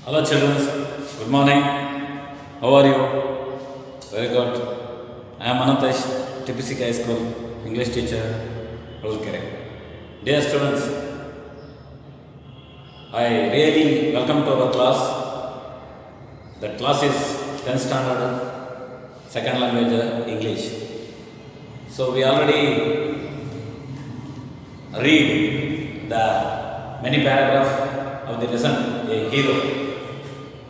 Hello children, good morning. How are you? Very good. I am Anantesh, TPC High School, English teacher, Hulkere. Dear students, I really welcome to our class. The class is 10th standard, second language English. So we already read the many paragraphs of the lesson, A Hero.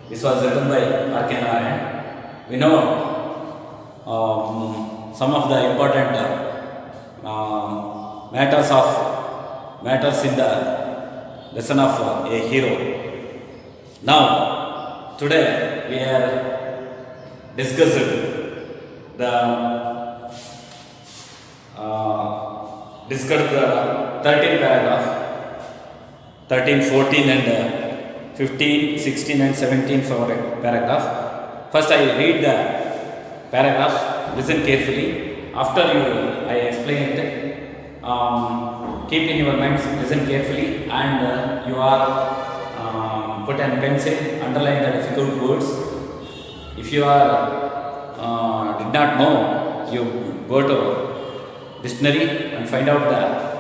This was written by R.K. Narayan. We know some of the important matters in the lesson of A Hero. Now, today we are discussing the 13 paragraph, 13, 14 and 15, 16 and 17 for a paragraph. First I read the paragraph, listen carefully. After I explain it, keep in your minds, listen carefully, and you are put an pencil, underline the difficult words. If you are did not know, you go to dictionary and find out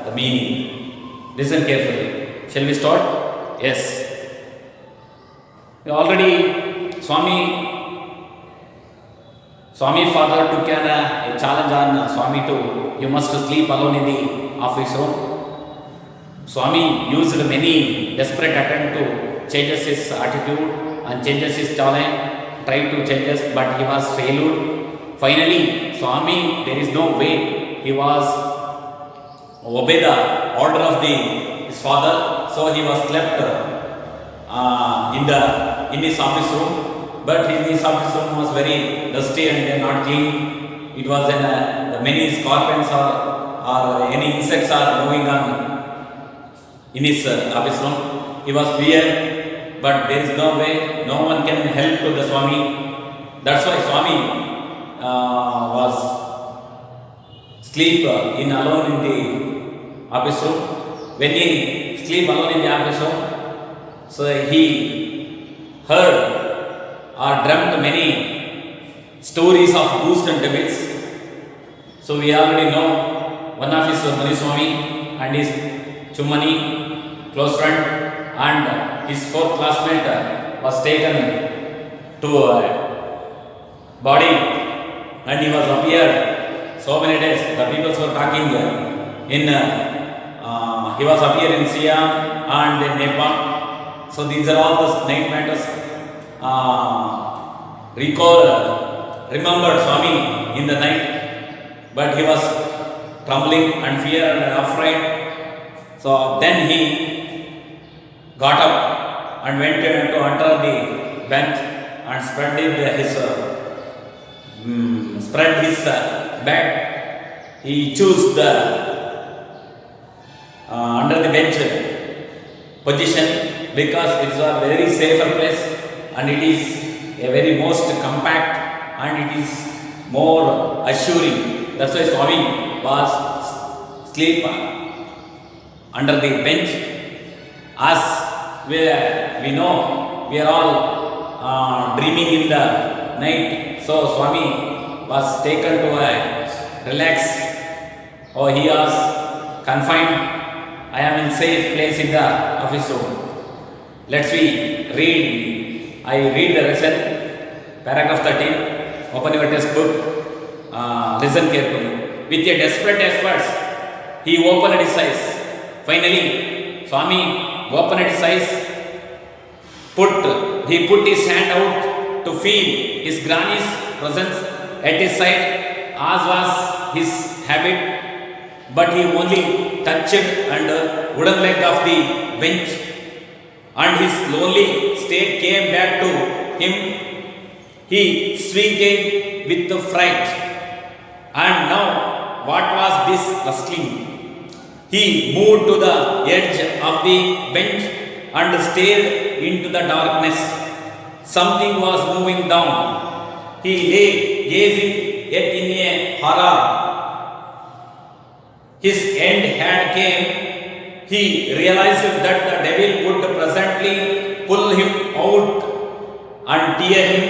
the meaning. Listen carefully. Shall we start? Yes. Already Swami father took a challenge on Swami to, you must sleep alone in the office room. Swami used many desperate attempts to change his attitude and changes his challenge, tried to change us, but he was failed. Finally, Swami, there is no way he was obey the order of his father, so he was left in his office room, but his office room was very dusty and not clean. It was many scorpions or any insects are moving on in his office room. He was weird, but there is no way, no one can help to the Swami. That's why Swami was sleep alone in the office room. When he sleep alone in the office room, so he heard or dreamt many stories of ghosts and devils. So we already know one of his Muniswami and his Chummani, close friend, and his fourth classmate was taken to a body and he was appeared so many days. The people were talking he was appeared in Siam and in Nepal. So these are all the night matters. Remembered Swami in the night, but he was trembling and fear and afraid. So then he got up and went to under the bench and spread his bed. He chose the under the bench position, because it is a very safer place and it is a very most compact and it is more assuring. That's why Swami was sleep under the bench. As we know, we are all dreaming in the night. So Swami was taken to a relax. Oh, he was confined. I am in safe place in the office room. Let's read. I read the lesson, paragraph 13. Open your textbook. Listen carefully. With a desperate efforts, he opened his eyes. Finally, Swami opened his eyes. He put his hand out to feel his granny's presence at his side, as was his habit. But he only touched and wooden leg of the bench, and his lonely state came back to him. He shrieked with the fright. And now, what was this rustling? He moved to the edge of the bench and stared into the darkness. Something was moving down. He lay gazing yet in a horror. His end had came. He realized that the devil would presently pull him out and tear him.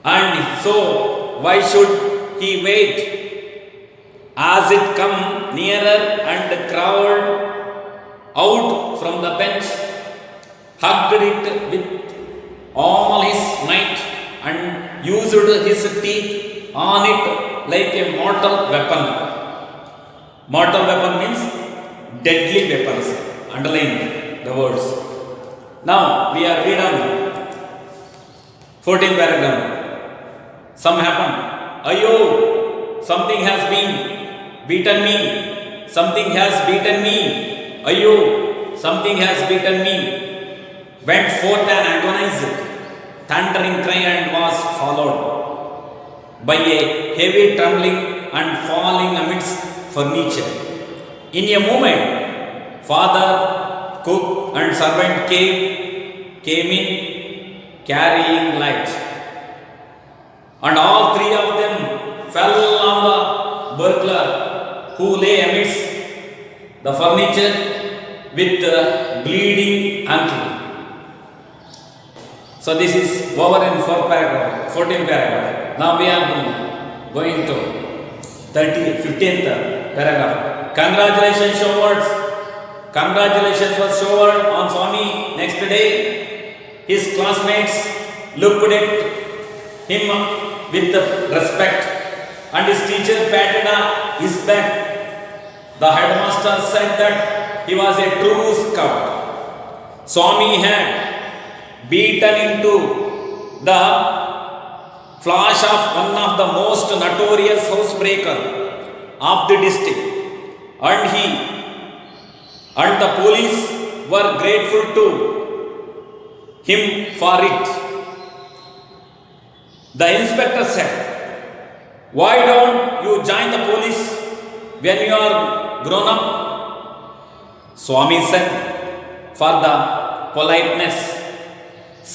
And so, why should he wait? As it come nearer and crawled out from the bench, hugged it with all his might, and used his teeth on it like a mortal weapon. Mortal weapon means deadly weapons. Underline the words. Now we are read on 14th paragraph. Some happened. Ayo, something has been beaten me. Something has beaten me. Ayo, something has beaten me. Went forth and agonized, thundering cry, and was followed by a heavy trembling and falling amidst furniture. In a moment, father, cook, and servant came in carrying light, and all three of them fell on the burglar, who lay amidst the furniture with the bleeding ankle. So this is over in 14th paragraph. Now we are going to 15th paragraph. Congratulations was showered on Swami. Next day, his classmates looked at him with respect, and his teacher patted his back. The headmaster said that he was a true scout. Swami had beaten into the flash of one of the most notorious housebreaker of the district, and the police were grateful to him for it. The inspector said, "Why don't you join the police when you are grown up?" Swami said, "For the politeness."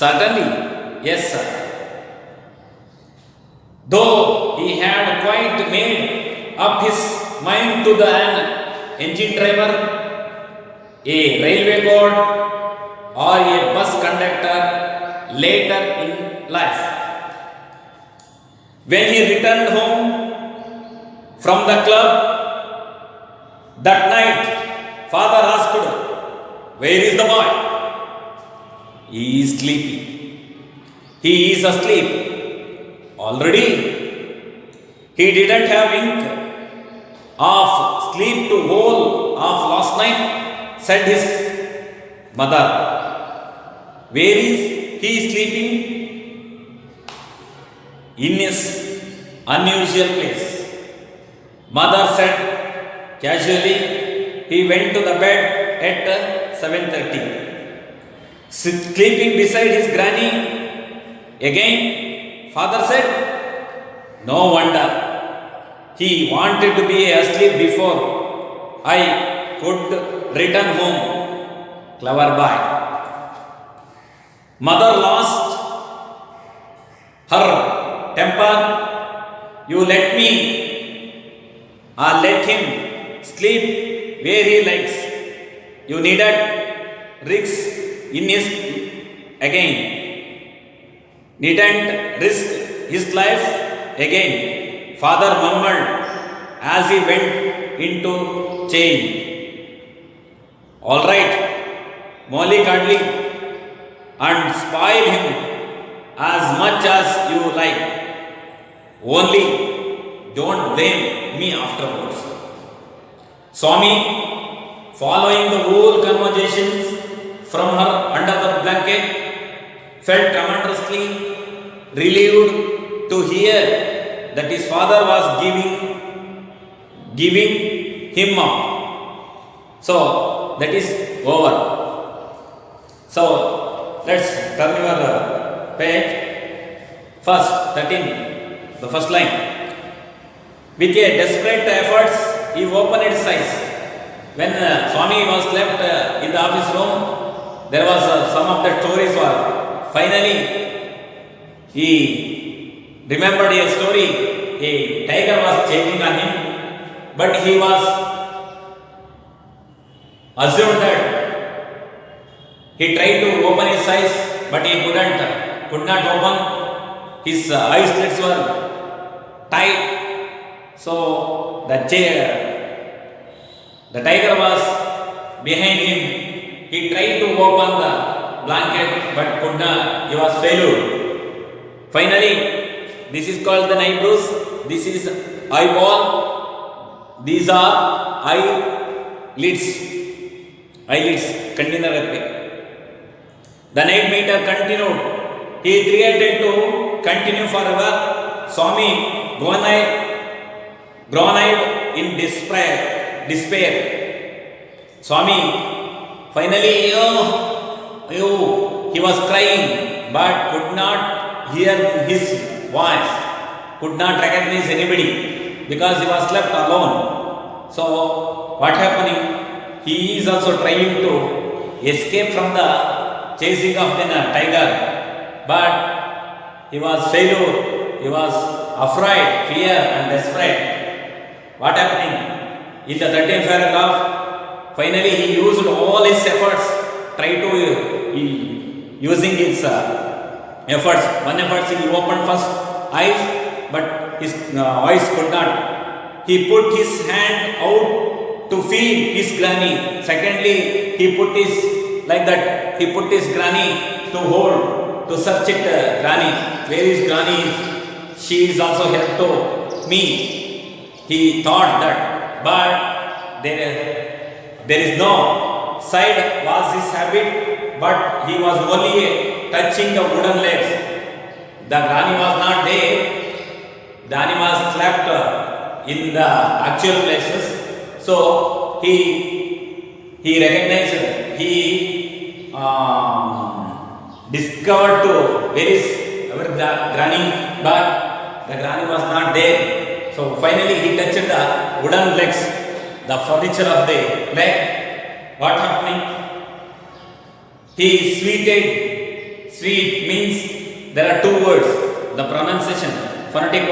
"Certainly, yes, sir." Though he had quite made up his mind to an engine driver, a railway guard, or a bus conductor later in life. When he returned home from the club that night, father asked, "Where is the boy?" "He is sleeping." "He is asleep already?" "He didn't have wink of sleep to whole of last night," said his mother. "Where is he sleeping?" "In his unusual place," mother said casually. "He went to the bed at 7:30. Sleeping beside his granny again," father said. "No wonder. He wanted to be asleep before I could return home. Clever boy." Mother lost her temper. "You let me or let him sleep where he likes. You needed risk in his again. Needn't risk his life again," father murmured as he went into change. "All right, Molly Cadley, and spoil him as much as you like. Only don't blame me afterwards." Swami, following the whole conversations from her under the blanket, felt tremendously relieved to hear that his father was giving him up. So that is over. So let's turn your page. First 13, the first line. With a desperate efforts, he opened his eyes. When Swami was left in the office room, there was some of the stories were. Finally, he remembered a story. A tiger was chasing on him, but he was assumed that he tried to open his eyes, but he couldn't. could not open. His eyes slits were tight. So the tiger was behind him. He tried to open the blanket but could not. He was failure. Finally, this is called the night blues. This is eyeball. These are eyelids. Eyelids. Continue. The night meter continued. He threatened to continue forever. Swami groaned in despair. Swami finally, he was crying but could not hear his voice, could not recognize anybody because he was left alone. So what happening? He is also trying to escape from the chasing of the tiger, but he was failure. He was afraid, fear and desperate. What happening? In the 13th paragraph, finally he used all his efforts, using his efforts. One effort, he opened first eyes, but his eyes could not. He put his hand out to feel his granny. Secondly, he put his granny to hold, to search it. Granny, where is granny? She is also help to me. He thought that, but there is no side was his habit, but he was only touching the wooden legs. The granny was not there. The animals slept in the actual places. So he recognized, he discovered to where is our granny, but the granny was not there. So finally he touched the wooden legs, the furniture of the leg. What happening? He sweeted. Sweet means there are two words. The pronunciation, phonetic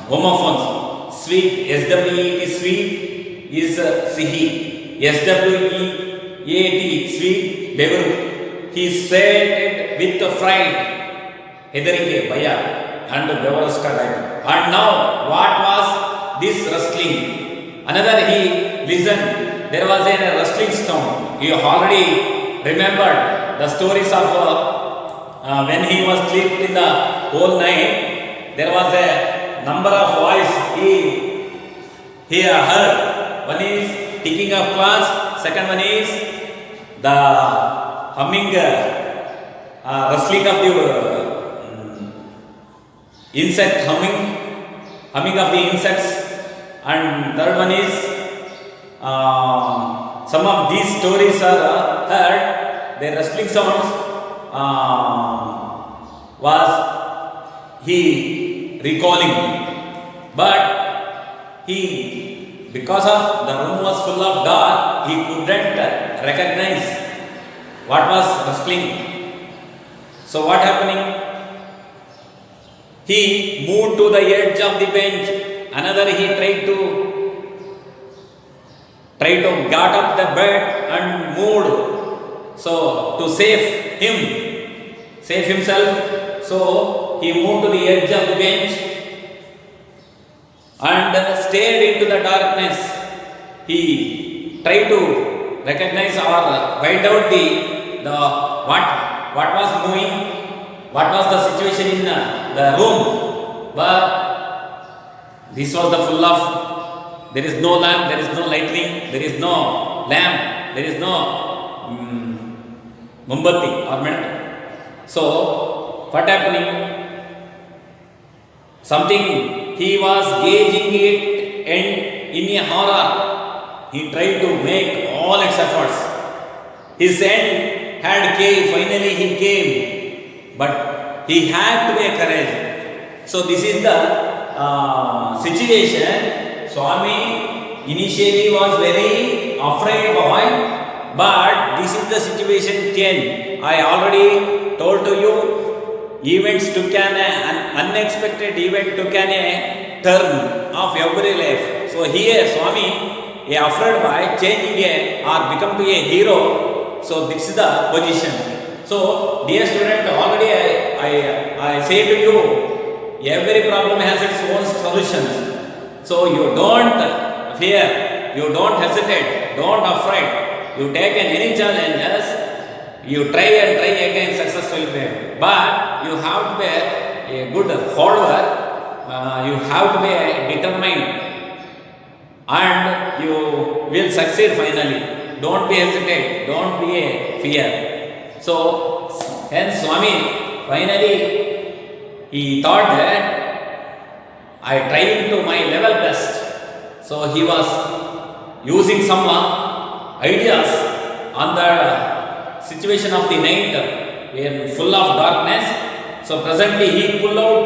homophones. Sweet, S-W-E-T, sweet is sihi. S-W-E-A-T, sweet, bevaru. He said it with fright, hedarike, baya, and bevaruska type. And now, what was this rustling? Another he listened. There was a rustling sound. He already remembered the stories of when he was sleeping in the whole night. There was a number of voices he heard. One is ticking of clocks. Second one is the humming, rustling of the insect, humming of the insects. And third one is some of these stories are heard. The rustling sounds was he recalling, but because of the room was full of dark, he couldn't recognize what was rustling. So what happening? He moved to the edge of the bench. Another he tried to got up the bed and moved. So to save himself. So he moved to the edge of the bench and stared into the darkness. He tried to recognize or find out the what was moving, what was the situation in the room. But this was the full of, there is no lamp, there is no lightning, there is no lamp, there is no mombatti or metal. So what happening? Something he was gauging it, and in a horror he tried to make all its efforts. His end had came. Finally he came, but he had to make courage. So this is the situation. Swami initially was very afraid boy, but this is the situation 10. I already told to you, events took an unexpected event took an turn of every life. So here Swami, a afraid boy changing or become to a hero. So this is the position. So, dear student, already I say to you, every problem has its own solutions. So, you don't fear, you don't hesitate, don't afraid. You take any challenges, you try and try again successfully. But you have to be a good follower, you have to be determined, and you will succeed finally. Don't be hesitate, don't be a fear. So, hence Swami finally he thought that I tried to my level best. So he was using some ideas on the situation of the night in full of darkness. So presently he pulled out,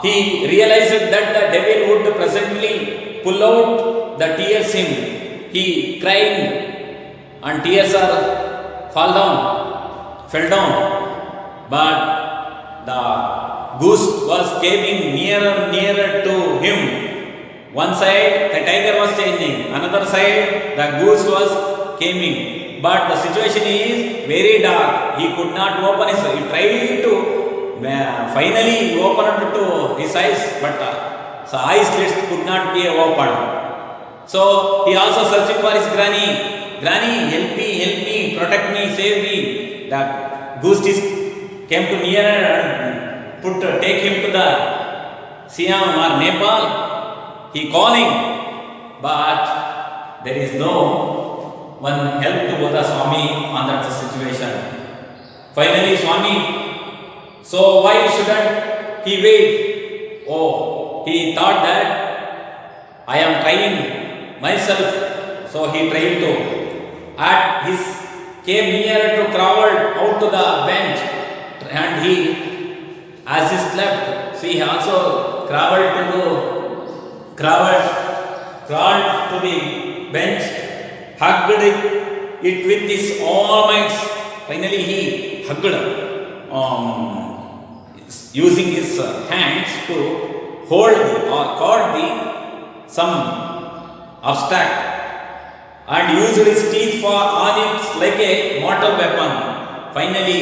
he realized that the devil would presently pull out the tears him. He crying and tears are fell down. But the goose was coming nearer to him. One side the tiger was changing, another side the goose was coming. But the situation is very dark. He could not open his eyes. He tried to finally opened to his eyes, but so eyes lids could not be opened. So he also searching for his granny. Granny, help me, protect me, save me. The goose came to near and take him to the Siam or Nepal. He calling, but there is no one help to Buddha Swami on that situation. Finally, Swami. So why shouldn't he wait? Oh, he thought that I am trying myself. So he tried to. At his came near to crawled out to the bench, and he, as he slept, see he also crawled to the bench, hugged it with his all might. Finally he hugged. Using his hands to hold or caught some obstacle and used his teeth for on it like a mortal weapon. Finally,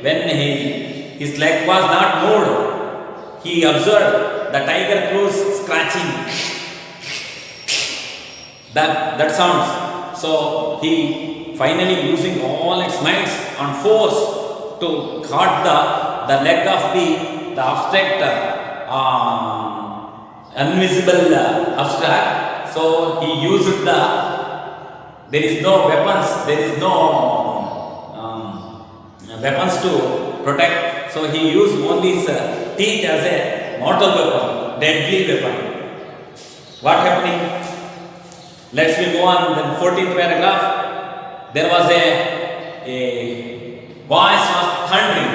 when his leg was not moved, he observed the tiger claws scratching. That sounds. So he finally using all its might and force to caught the leg of the abstract, invisible abstract. So he used there is no weapons, there is no weapons to protect. So he used only his teeth as a mortal weapon, deadly weapon. What happening? Let's we go on the 14th paragraph. There was a voice was thundering.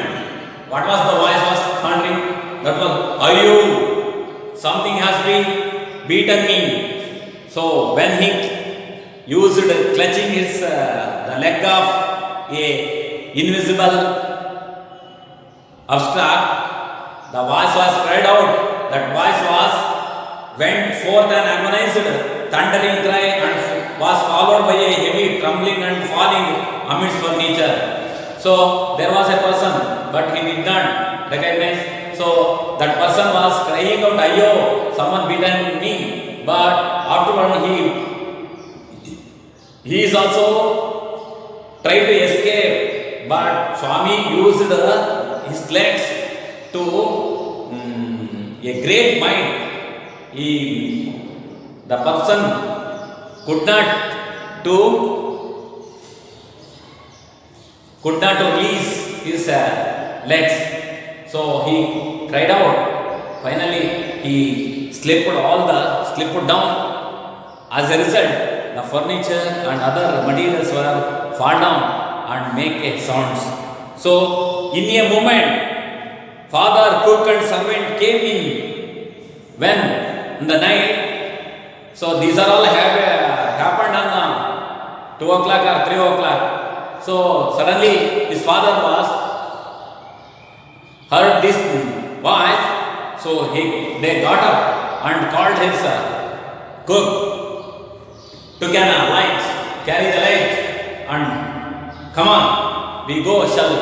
What was the voice was thundering? That was, Ayu, something has been beaten me. So when he used clutching his the leg of a invisible abstract, the voice was cried out. That voice went forth and agonized, thundering cry, and was followed by a heavy trembling and falling amidst furniture. So there was a person, but he did not recognize. So that person was crying out, Ayo, someone beaten me. But afterward he is also tried to escape. But Swami used his legs to a great mind. The person could not release his legs. So he cried out. Finally, he slipped down. As a result, the furniture and other materials were fall down and make a sounds. So in a moment, father, cook and servant came in. When in the night, so these are all happened on 2 o'clock or 3 o'clock. So suddenly his father was heard this voice. So they got up and called his cook, took a light, carry the light and Come on, we go shall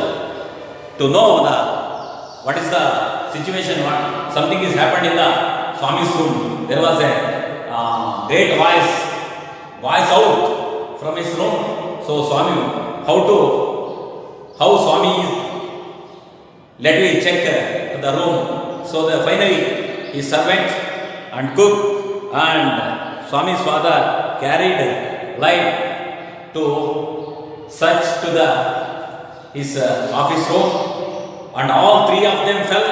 to know the what is the situation. What something is happened in the Swami's room. There was a great voice out from his room. So Swami, how Swami is, let me check the room. So finally his servant and cook and Swami's father carried light to search to his office room, and all three of them fell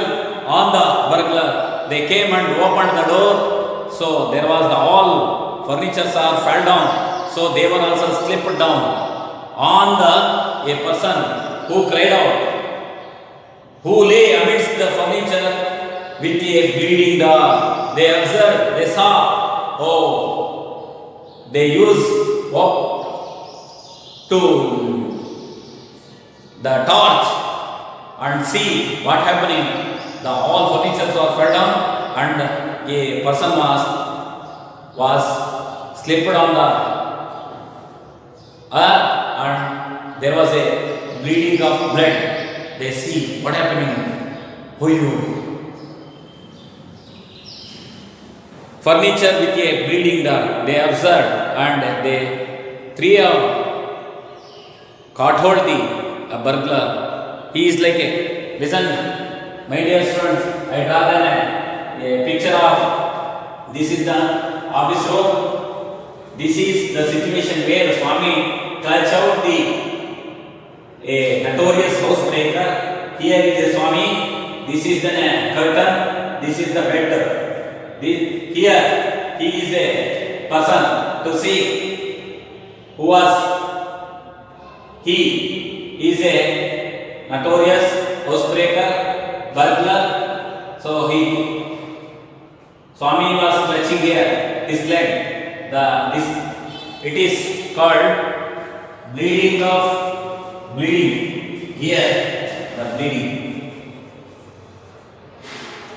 on the burglar. They came and opened the door. So there was all furnitures are fell down. So they were also slipped down on a person who cried out, who lay amidst the furniture with a bleeding dog. They observed, they saw, they used to the torch and see what happening. The all furnitures were fell down, and a person was slipped on the earth, and there was a bleeding of blood. They see what happening. Who you? Furniture with a bleeding dog. They observed, and they three caught hold the burglar. He is like a, listen, my dear students, I draw a picture of, this is the office room. This is the situation where Swami clutch out the notorious housebreaker. Here is a Swami. This is the curtain. This is the bed. Here he is a person to see who was he is a notorious housebreaker, burglar. So Swami was clutching here his leg. It is called bleeding. Here the bleeding.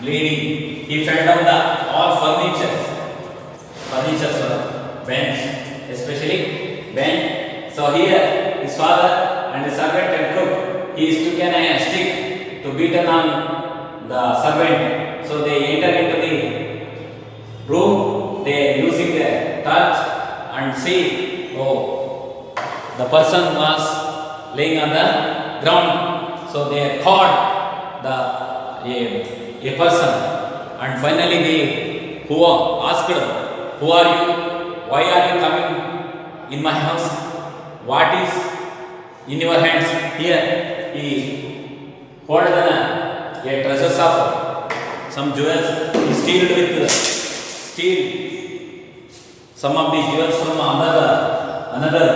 He fell down all furnitures were bent, especially bent. So here his father and the servant and cook, he took a stick to beaten on the servant. So they enter into the room. They using the torch and see, the person was laying on the ground. So they caught a person, and finally they who asked, who are you? Why are you coming in my house? What is in your hands? Here he hold a treasures of some jewels. He steal some of the jewels from another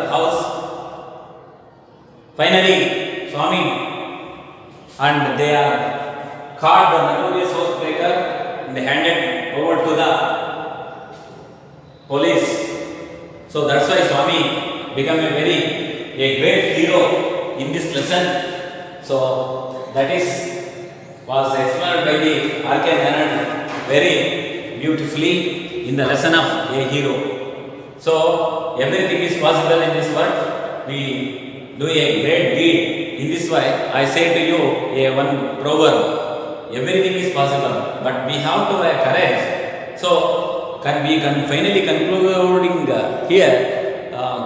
house. Finally, Swami and they are caught the notorious housebreaker, and they handed over to the police. So that's why Swami became a great hero in this lesson. So that was explained by the R.K. Naran very beautifully in the lesson of a hero. So everything is possible in this world. We do a great deed. In this way, I say to you one proverb: everything is possible, but we have to have courage. So we can finally concluding here.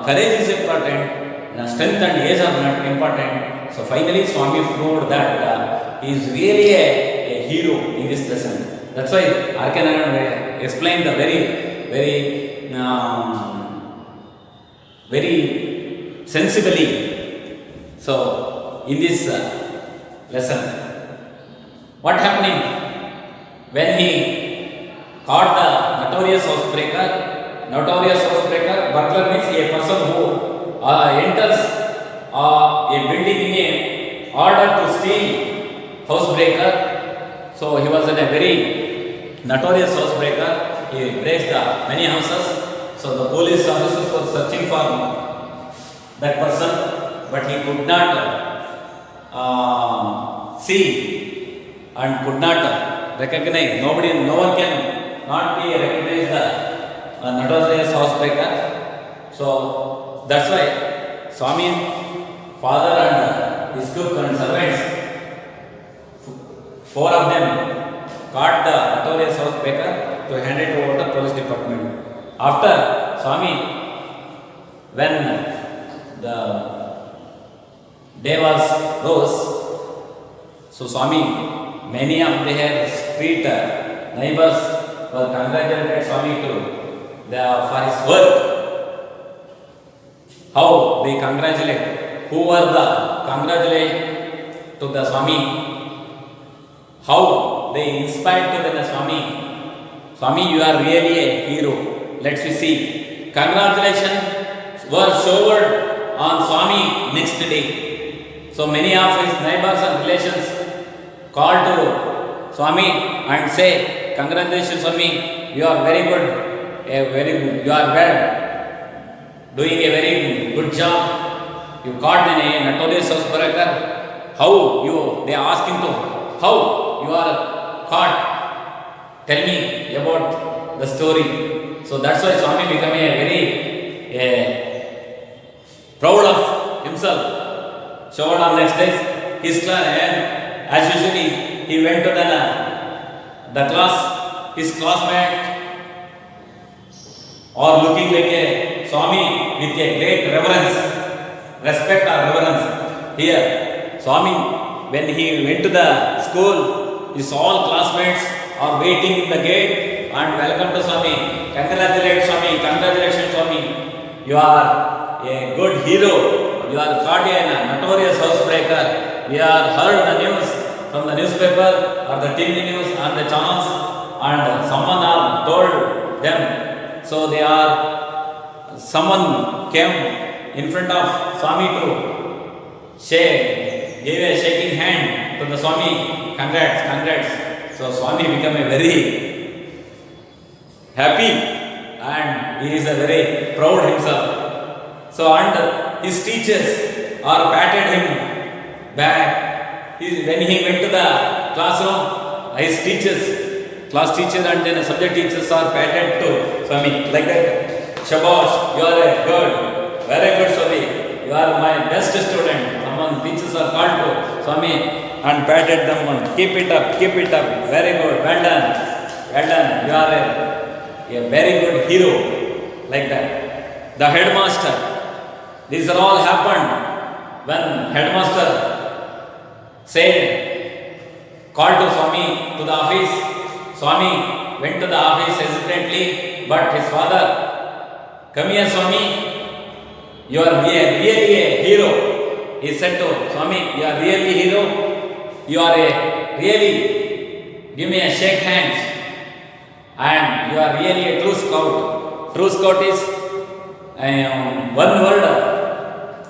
Courage is important. Strength and age are not important. So finally, Swami proved that he is really a hero in this lesson. That's why R.K. Naran explained the very sensibly. So in this lesson, what happening when he caught the notorious housebreaker? Burglar means a person who enters a building in order to steal housebreaker. So he was a very notorious housebreaker. He breaks many houses. So the police officers were searching for that person, but he could not see and could not recognize. No one can not be recognized the notorious housebreaker. So that's why Swami's father and his cook and servants, four of them caught the notorious housebreaker to hand it over to the police department. After Swami, when the day was rose, so Swami, many of their street neighbors were congratulated Swami for his work. How they congratulate? Who were the congratulate to the Swami? How they inspired to the Swami? Swami, you are really a hero. Let's see. Congratulations were showered on Swami next day. So many of his neighbors and relations called to Swami and say, congratulations Swami, you are very good, you are well, doing a very good job. You caught a notorious housebreaker. How you? They are asking to how you are caught. Tell me about the story. So that's why Swami became a very proud of himself. Showed on next days his class, and as usually he went to the class. His classmate or looking like a Swami with a great reverence, respect or reverence. Here, Swami, when he went to the school, his all classmates are waiting in the gate and welcome to Swami. Congratulations Swami. You are a good hero. You are caught a notorious housebreaker. We have heard the news from the newspaper or the TV news and the channels, and someone have told them. So someone came in front of Swami to gave a shaking hand to the Swami. Congrats. So Swami became a very happy and he is a very proud himself. So and his teachers are patted him back. When he went to the classroom, his class teachers and then subject teachers are patted to Swami like that. Shabash, you are a good, very good Swami. You are my best student. Someone teachers are called to Swami and patted them on. Keep it up, very good, well done. You are a very good hero, like that. The headmaster, these are all happened when headmaster called to Swami to the office. Swami went to the office hesitantly, but his father, come here Swami, you are really a hero. He said to Swami, you are really a hero. You are really, give me a shake hands. And you are really a true scout. True scout is one word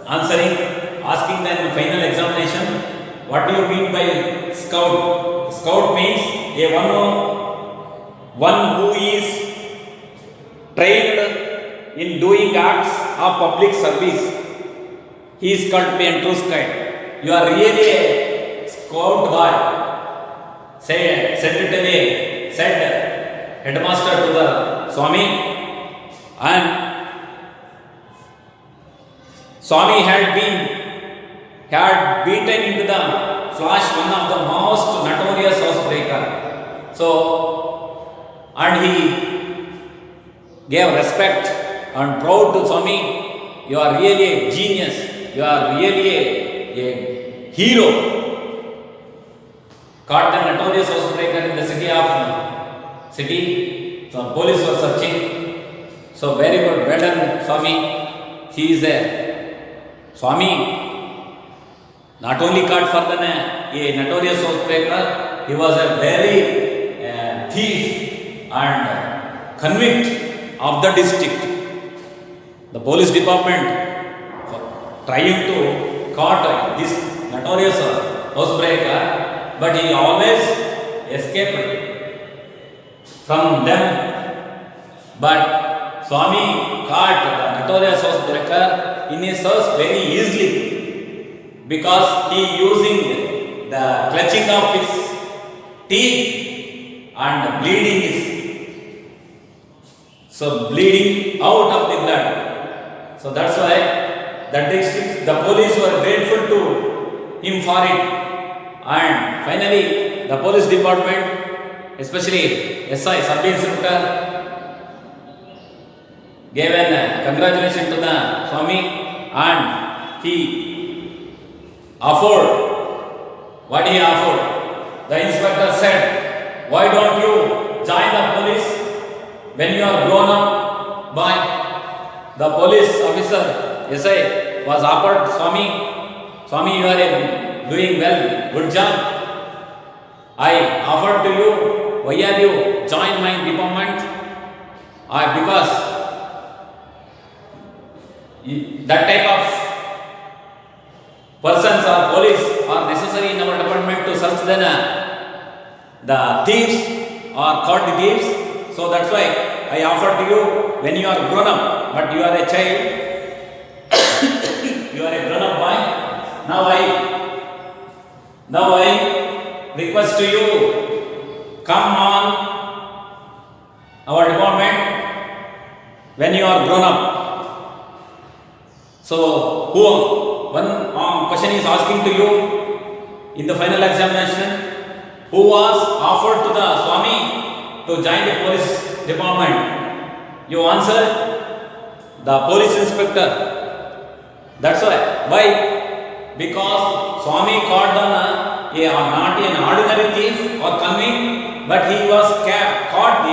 asking them in final examination. What do you mean by scout? Scout means one who is trained in doing acts of public service. He is called to be a true scout. You are really a scout boy. Said headmaster to the Swami, and Swami had beaten into the flash one of the most notorious housebreaker. So, and he gave respect and proud to Swami. You are really a genius. You are really a hero. Caught the notorious housebreaker in the city. So police were searching. So very good, well done, Swami. He is a Swami. Not only caught for a notorious housebreaker, he was a very thief and convict of the district. The police department trying to caught this notorious housebreaker, but he always escaped from them. But Swami caught the notorious housebreaker in his house very easily, because he using the clutching of his teeth and bleeding out of the blood. So that's why the police were grateful to him for it. And finally, the police department, especially SI, Sub Inspector, gave an congratulations to the Swami, and he offered what he offered. The inspector said, "Why don't you join the police when you are grown up boy?" The police officer SI was offered, Swami, you are doing well, good job. I offered to you, why are you join my department? Because that type of persons or police are necessary in our department to search the thieves or caught the thieves. So that's why I offered to you when you are grown up, but you are a child. You are a grown up boy. Now I request to you, come on our department when you are grown up. So one question is asking to you in the final examination, who was offered to the Swami to join the police department? You answer, the police inspector. That's why? Because Swami caught not an ordinary thief or convict, but he was caught a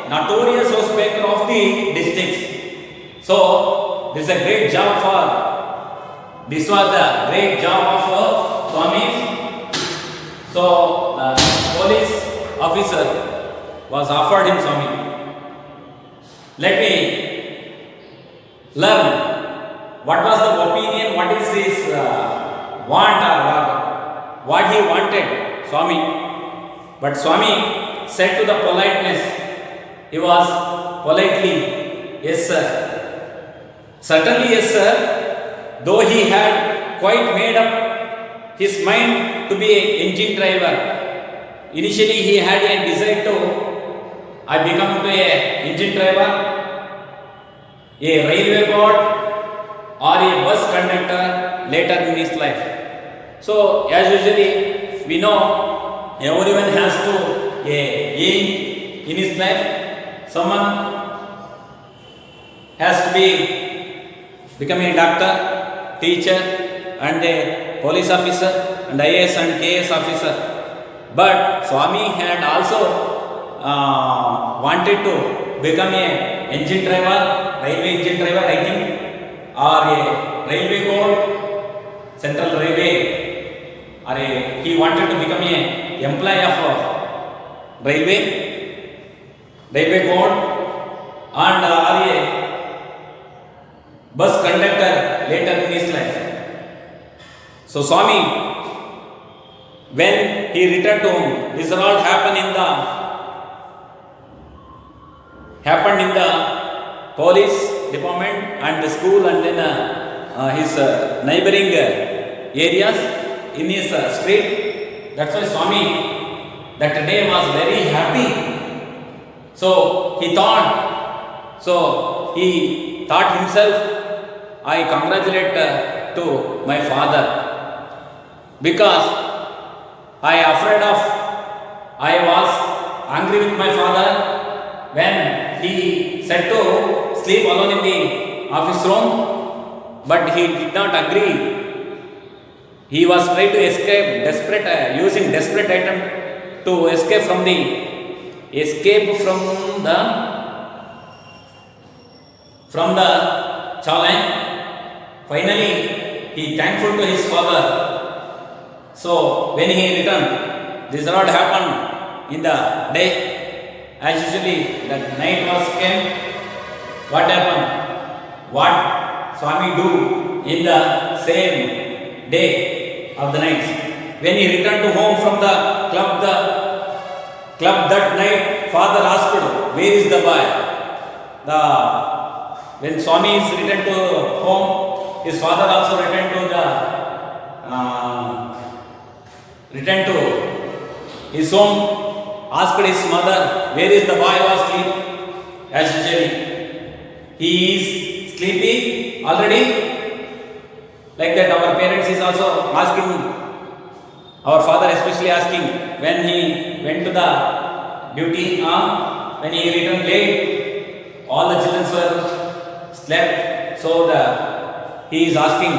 notorious housebreaker of the districts. So this is a great job this was the great job of Swami. So the police officer was offered him Swami. Let me learn what was the opinion, what is his want or what he wanted, Swami. But Swami said to the politeness, he was politely, yes sir. Certainly yes sir. Though he had quite made up his mind to be an engine driver. Initially he had a desire to become an engine driver, a railway guard, or a bus conductor later in his life. So as usually we know, everyone has to aim in his life. Someone has to become a doctor, teacher, and a police officer, and IAS and KS officer. But Swami had also wanted to become a engine driver, railway engine driver, I think, or a railway code, central railway, or he wanted to become a employee of railway code, and or a bus conductor later in his life. So Swami, when he returned to home, this all happened in the police department and the school, and then his neighboring areas in his street. That's why Swami that day was very happy. So he thought himself, I congratulate to my father, because I was angry with my father when he said to sleep alone in the office room, but he did not agree. He was trying to escape, using desperate attempt to escape from the challenge. Finally, he thankful to his father. So when he returned, this all happened in the day. As usually, the night was came. What happened? What Swami do in the same day of the night? When he returned to home from the club that night, father asked, "Where is the boy?" When Swami is returned to home, his father also returned to his home, asked his mother, "Where is the boy was asleep?" As usually, he is sleepy already? Like that our parents is also asking, our father especially asking when he went to the duty, when he returned late, all the children were slept. So he is asking,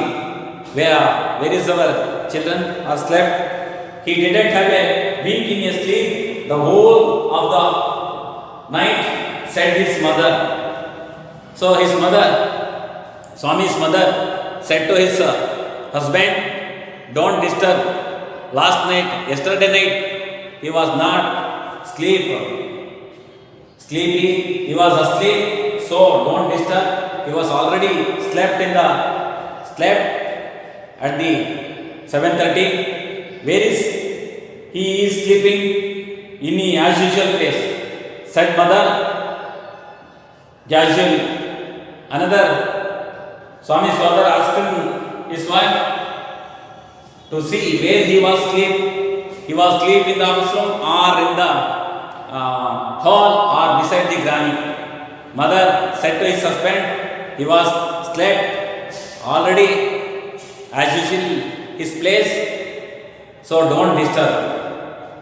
where is our children are slept? He didn't have a wink in his sleep. The whole of the night, said his mother. So his mother, Swami's mother, said to his husband, don't disturb. Last night, yesterday night, he was not sleepy. He was asleep. So don't disturb. He was already slept at the 7:30. Where is he is sleeping? In the as usual place. Said mother, casually. Another Swami's father asking his wife to see where he was asleep. He was asleep in the office room or in the hall or beside the granny. Mother said to his husband, he was slept already as usual his place, so don't disturb.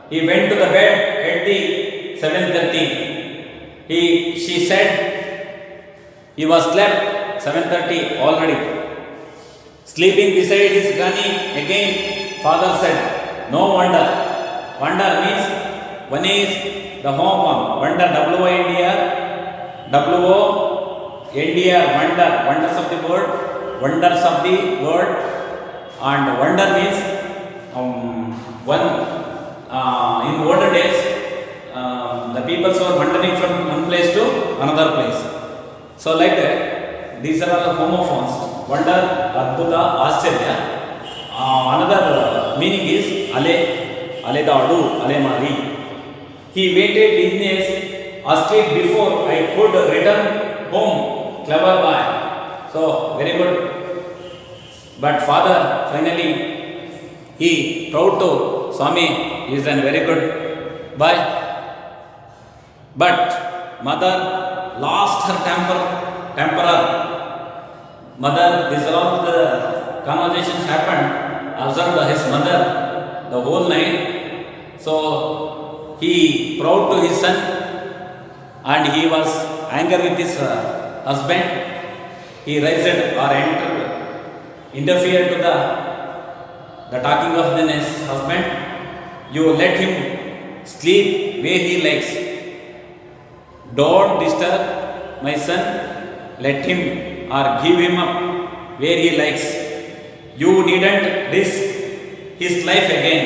He went to the bed at the 7:30. She said he was slept 7:30 already. Sleeping beside his granny again, father said, no wonder. Wonder means one is the home one. Wonder, W-O-N-D-R, W-O-N-D-R, wonder, wonders of the word, wonders of the word, and wonder means one. In older days, the people were wandering from one place to another place. So like that, these are all the homophones. Wonder, Adbhuta, Ascharya. Another meaning is Aledadu, Alemari. He waited in his asleep before I could return home. Clever boy. So very good. But father finally he proud to Swami is a very good boy. But mother lost her temper. Mother, these are all the conversations happened. Observed his mother the whole night. So he proud to his son and he was angry with his husband. He raised or interfered to the talking of his husband. You let him sleep where he likes. Don't disturb my son. Let him or give him up where he likes. You needn't risk his life again.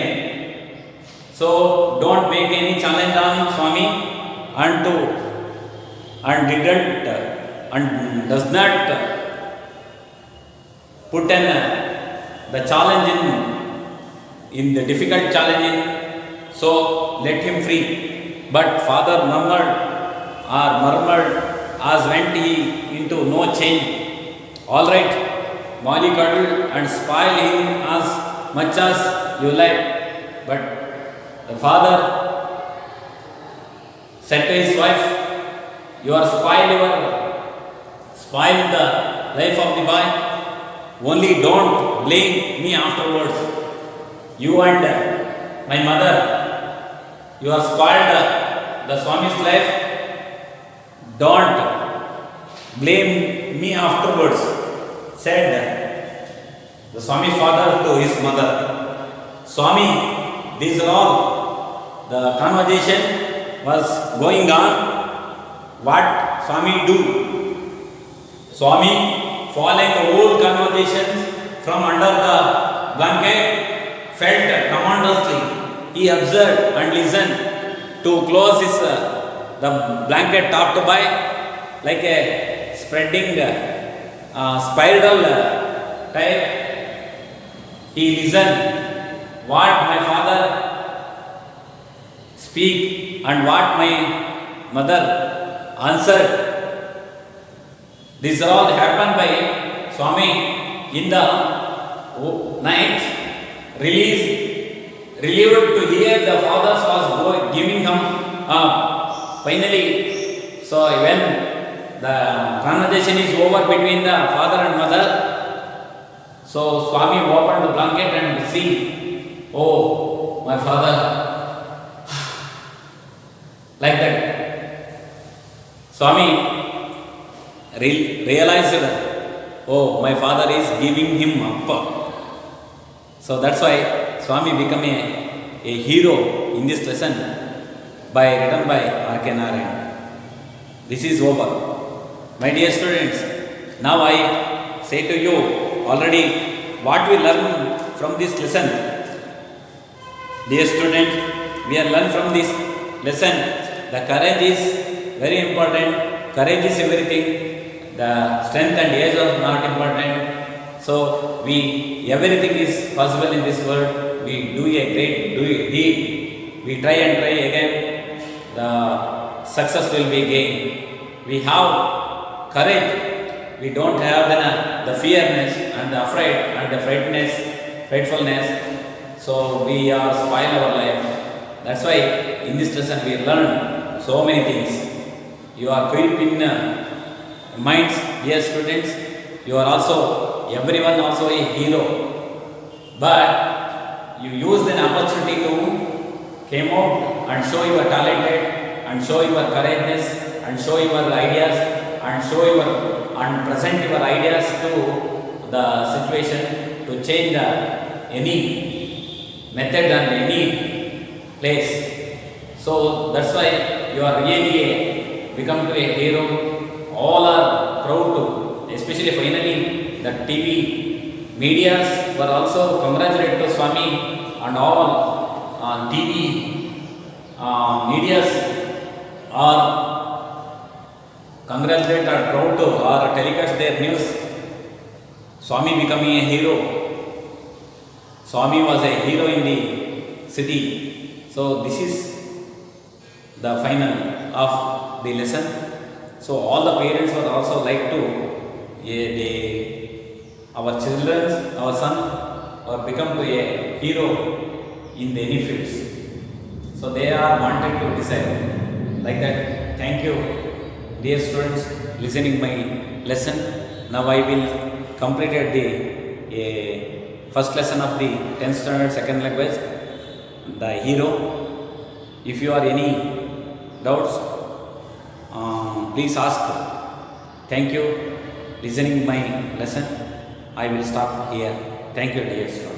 So don't make any challenge on Swami and does not put the challenge in the difficult challenge in. So let him free. But father murmured as went he into no change. All right, mollycoddle and spoil him as much as you like. But the father said to his wife, you are spoil the life of the boy. Only don't blame me afterwards. You and my mother, you are spoiled the Swami's life. Don't blame me afterwards, said the Swami father to his mother. Swami, these are all the conversation was going on. What Swami do? Swami, following the whole conversations from under the blanket, felt tremendously. He observed and listened to close his the blanket top to by like a spreading spiral type. He listened what my father speak and what my mother answered. This all happened by Swami in the night, relieved to hear the father was giving him finally. So when the conversation is over between the father and mother. So Swami opened the blanket and see, oh, my father, like that. Swami realized that, oh, my father is giving him up. So that's why Swami became a hero in this lesson written by R.K. Narayan. This is over. My dear students, now I say to you already what we learn from this lesson. Dear students, we have learned from this lesson the courage is very important. Courage is everything. The strength and age are not important. So everything is possible in this world. We do a great deed. We try and try again. The success will be gained. We have courage. We don't have the fearness and the afraid and the frightfulness. So we are spoil our life. That's why in this lesson we learn so many things. You are keep in minds, dear students. You are also, everyone also a hero. But you use an opportunity to came out and show your talented and show your courageous and show your ideas and show your and present your ideas to the situation to change any method and any place. So that's why you are really become to a hero. All are proud to, especially finally the TV medias were also congratulated to Swami, and all TV medias are congratulate or proud to or telecast their news. Swami becoming a hero. Swami was a hero in the city. So this is the final of the lesson. So all the parents would also like to our children, our son, or become to a hero in the any fields. So they are wanted to decide like that. Thank you, dear students, listening my lesson. Now I will completed the first lesson of the 10th standard second language, the hero. If you are any doubts, please ask. Thank you, listening my lesson. I will stop here. Thank you, dear students.